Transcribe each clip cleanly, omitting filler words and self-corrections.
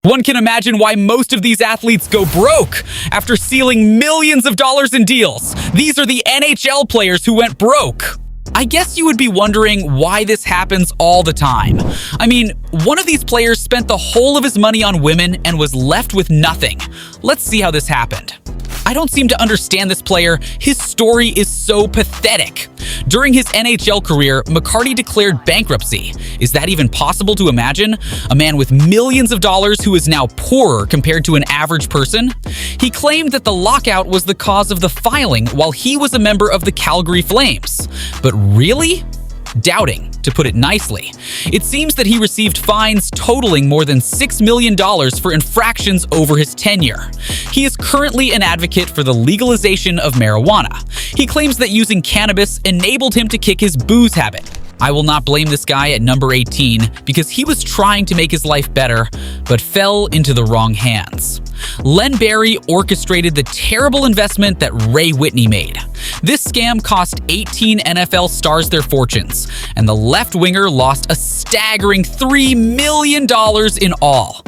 One can imagine why most of these athletes go broke after sealing millions of dollars in deals. These are the NHL players who went broke. I guess you would be wondering why this happens all the time. I mean, one of these players spent the whole of his money on women and was left with nothing. Let's see how this happened. I don't seem to understand this player. His story is so pathetic. During his NHL career, McCarty declared bankruptcy. Is that even possible to imagine? A man with millions of dollars who is now poorer compared to an average person? He claimed that the lockout was the cause of the filing while he was a member of the Calgary Flames. But really? Doubting, to put it nicely. It seems that he received fines totaling more than $6 million for infractions over his tenure. He is currently an advocate for the legalization of marijuana. He claims that using cannabis enabled him to kick his booze habit. I will not blame this guy at number 18 because he was trying to make his life better, but fell into the wrong hands. Len Barry orchestrated the terrible investment that Ray Whitney made. This scam cost 18 NFL stars their fortunes, and the left winger lost a staggering $3 million in all.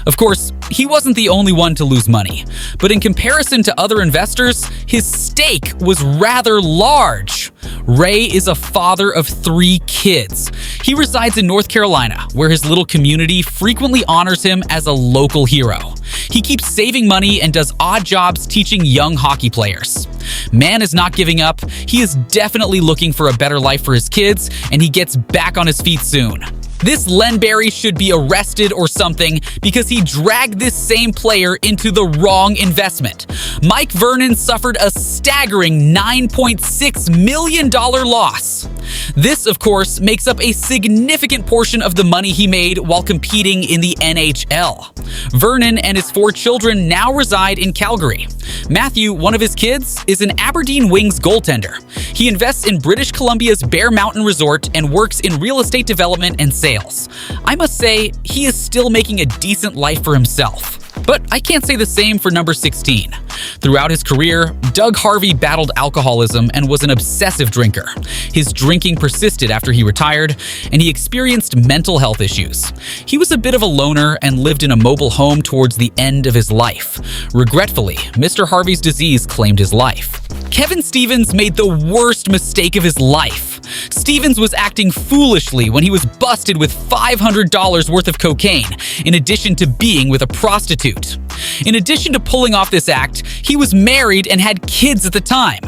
Of course, he wasn't the only one to lose money, but in comparison to other investors, his stake was rather large. Ray is a father of 3 kids. He resides in North Carolina, where his little community frequently honors him as a local hero. He keeps saving money and does odd jobs teaching young hockey players. Man is not giving up. He is definitely looking for a better life for his kids, and he gets back on his feet soon. This Len Barry should be arrested or something because he dragged this same player into the wrong investment. Mike Vernon suffered a staggering $9.6 million loss. This, of course, makes up a significant portion of the money he made while competing in the NHL. Vernon and his 4 children now reside in Calgary. Matthew, one of his kids, is an Aberdeen Wings goaltender. He invests in British Columbia's Bear Mountain Resort and works in real estate development and sales. I must say, he is still making a decent life for himself. But I can't say the same for number 16. Throughout his career, Doug Harvey battled alcoholism and was an obsessive drinker. His drinking persisted after he retired, and he experienced mental health issues. He was a bit of a loner and lived in a mobile home towards the end of his life. Regretfully, Mr. Harvey's disease claimed his life. Kevin Stevens made the worst mistake of his life. Stevens was acting foolishly when he was busted with $500 worth of cocaine, in addition to being with a prostitute. In addition to pulling off this act, he was married and had kids at the time.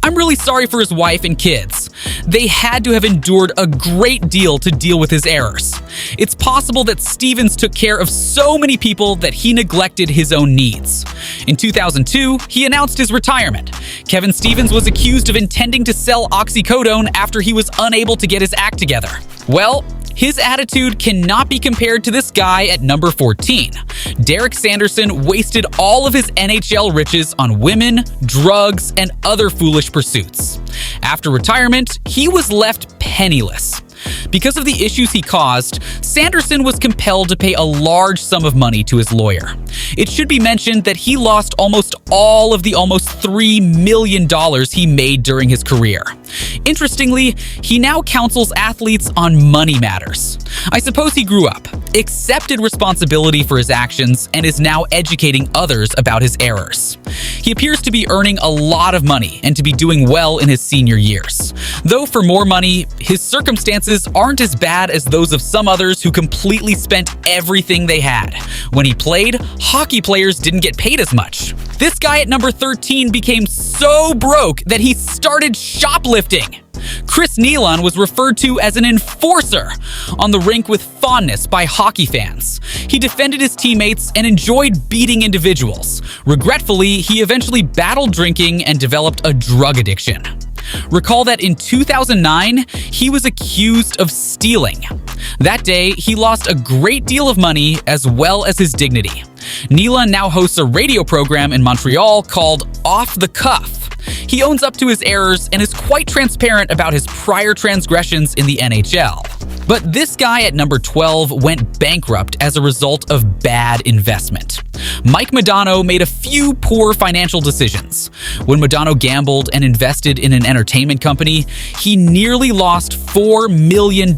I'm really sorry for his wife and kids. They had to have endured a great deal to deal with his errors. It's possible that Stevens took care of so many people that he neglected his own needs. In 2002, he announced his retirement. Kevin Stevens was accused of intending to sell oxycodone after he was unable to get his act together. Well, his attitude cannot be compared to this guy at number 14. Derek Sanderson wasted all of his NHL riches on women, drugs, and other foolish pursuits. After retirement, he was left penniless. Because of the issues he caused, Sanderson was compelled to pay a large sum of money to his lawyer. It should be mentioned that he lost almost all of the almost $3 million he made during his career. Interestingly, he now counsels athletes on money matters. I suppose he grew up, accepted responsibility for his actions, and is now educating others about his errors. He appears to be earning a lot of money and to be doing well in his senior years. Though for more money, his circumstances aren't as bad as those of some others who completely spent everything they had. When he played, hockey players didn't get paid as much. This guy at number 13 became so broke that he started shoplifting. Chris Nealon was referred to as an enforcer on the rink with fondness by hockey fans. He defended his teammates and enjoyed beating individuals. Regretfully, he eventually battled drinking and developed a drug addiction. Recall that in 2009, he was accused of stealing. That day, he lost a great deal of money as well as his dignity. Nealon now hosts a radio program in Montreal called Off the Cuff. He owns up to his errors and is quite transparent about his prior transgressions in the NHL. But this guy at number 12 went bankrupt as a result of bad investment. Mike Modano made a few poor financial decisions. When Modano gambled and invested in an entertainment company, he nearly lost $4 million.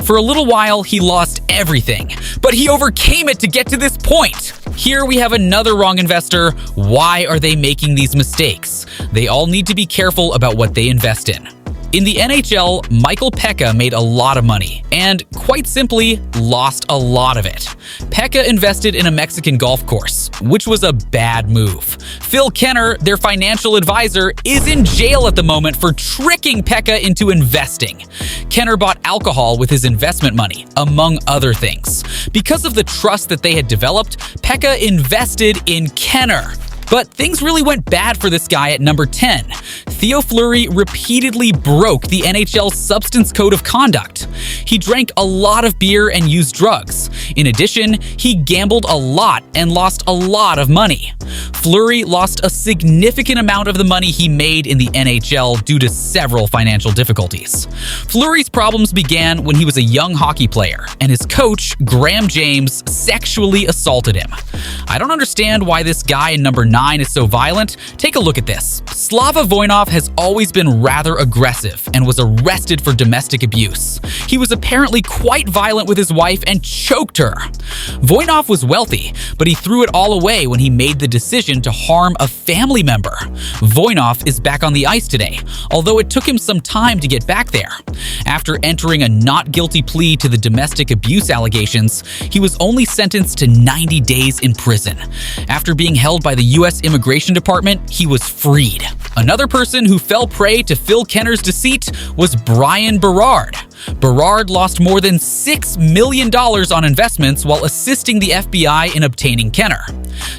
For a little while, he lost everything, but he overcame it to get to this point. Here we have another wrong investor. Why are they making these mistakes? They all need to be careful about what they invest in. In the NHL, Michael Pekka made a lot of money and, quite simply, lost a lot of it. Pekka invested in a Mexican golf course, which was a bad move. Phil Kenner, their financial advisor, is in jail at the moment for tricking Pekka into investing. Kenner bought alcohol with his investment money, among other things. Because of the trust that they had developed, Pekka invested in Kenner. But things really went bad for this guy at number 10. Theo Fleury repeatedly broke the NHL's substance code of conduct. He drank a lot of beer and used drugs. In addition, he gambled a lot and lost a lot of money. Fleury lost a significant amount of the money he made in the NHL due to several financial difficulties. Fleury's problems began when he was a young hockey player, and his coach, Graham James, sexually assaulted him. I don't understand why this guy in number 9 is so violent. Take a look at this. Slava Voinov has always been rather aggressive and was arrested for domestic abuse. He was apparently quite violent with his wife and choked her. Voinov was wealthy, but he threw it all away when he made the decision to harm a family member. Voinov is back on the ice today, although it took him some time to get back there. After entering a not guilty plea to the domestic abuse allegations, he was only sentenced to 90 days in prison. After being held by the U.S. Immigration Department, he was freed. Another person who fell prey to Phil Kenner's deceit was Brian Berard. Berard lost more than $6 million on investments while assisting the FBI in obtaining Kenner.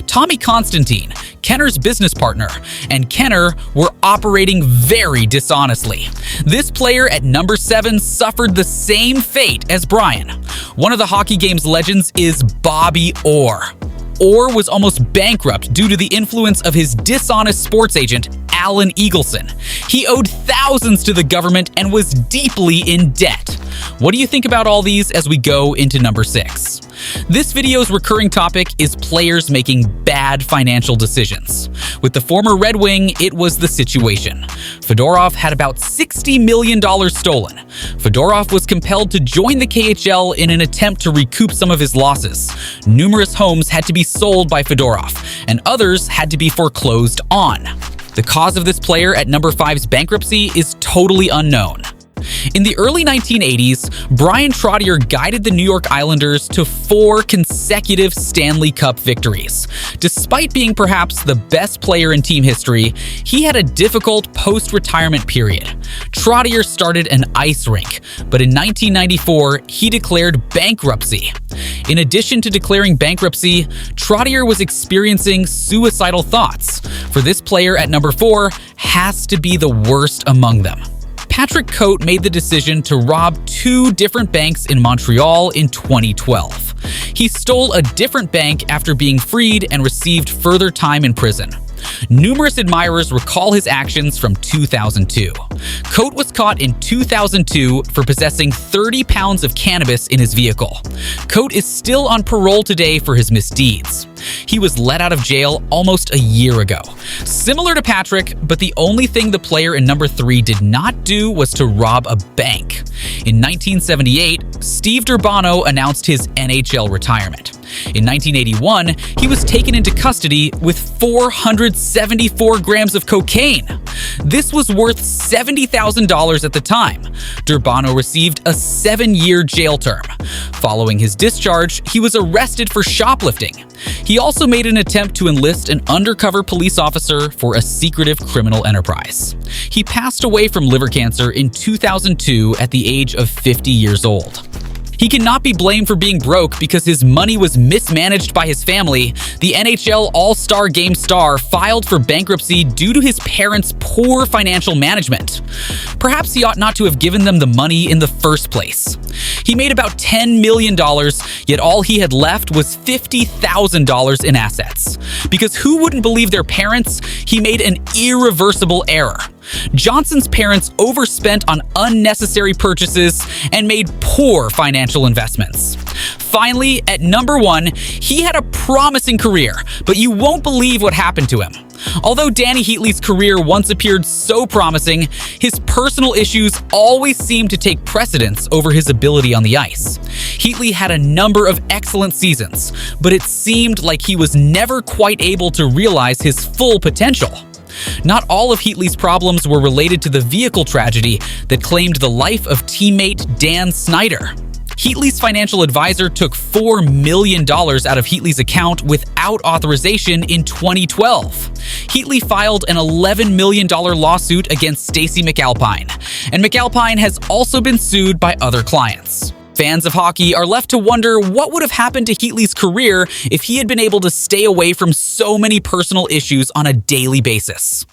Tommy Constantine, Kenner's business partner, and Kenner were operating very dishonestly. This player at number 7 suffered the same fate as Brian. One of the hockey game's legends is Bobby Orr. Orr was almost bankrupt due to the influence of his dishonest sports agent, Alan Eagleson. He owed thousands to the government and was deeply in debt. What do you think about all these as we go into number 6? This video's recurring topic is players making bad financial decisions. With the former Red Wing, it was the situation. Fedorov had about $60 million stolen. Fedorov was compelled to join the KHL in an attempt to recoup some of his losses. Numerous homes had to be sold by Fedorov, and others had to be foreclosed on. The cause of this player at number 5's bankruptcy is totally unknown. In the early 1980s, Brian Trottier guided the New York Islanders to 4 consecutive Stanley Cup victories. Despite being perhaps the best player in team history, he had a difficult post-retirement period. Trottier started an ice rink, but in 1994, he declared bankruptcy. In addition to declaring bankruptcy, Trottier was experiencing suicidal thoughts. For this player at number 4, has to be the worst among them. Patrick Cote made the decision to rob 2 different banks in Montreal in 2012. He stole a different bank after being freed and received further time in prison. Numerous admirers recall his actions from 2002. Cote was caught in 2002 for possessing 30 pounds of cannabis in his vehicle. Cote is still on parole today for his misdeeds. He was let out of jail almost a year ago. Similar to Patrick, but the only thing the player in number 3 did not do was to rob a bank. In 1978, Steve Durbano announced his NHL retirement. In 1981, he was taken into custody with 474 grams of cocaine. This was worth $70,000 at the time. Durbano received a 7-year jail term. Following his discharge, he was arrested for shoplifting. He also made an attempt to enlist an undercover police officer for a secretive criminal enterprise. He passed away from liver cancer in 2002 at the age of 50 years old. He cannot be blamed for being broke because his money was mismanaged by his family. The NHL All-Star Game star filed for bankruptcy due to his parents' poor financial management. Perhaps he ought not to have given them the money in the first place. He made about $10 million, yet all he had left was $50,000 in assets. Because who wouldn't believe their parents? He made an irreversible error. Johnson's parents overspent on unnecessary purchases and made poor financial investments. Finally, at number 1, he had a promising career, but you won't believe what happened to him. Although Danny Heatley's career once appeared so promising, his personal issues always seemed to take precedence over his ability on the ice. Heatley had a number of excellent seasons, but it seemed like he was never quite able to realize his full potential. Not all of Heatley's problems were related to the vehicle tragedy that claimed the life of teammate Dan Snyder. Heatley's financial advisor took $4 million out of Heatley's account without authorization in 2012. Heatley filed an $11 million lawsuit against Stacey McAlpine, and McAlpine has also been sued by other clients. Fans of hockey are left to wonder what would have happened to Heatley's career if he had been able to stay away from so many personal issues on a daily basis.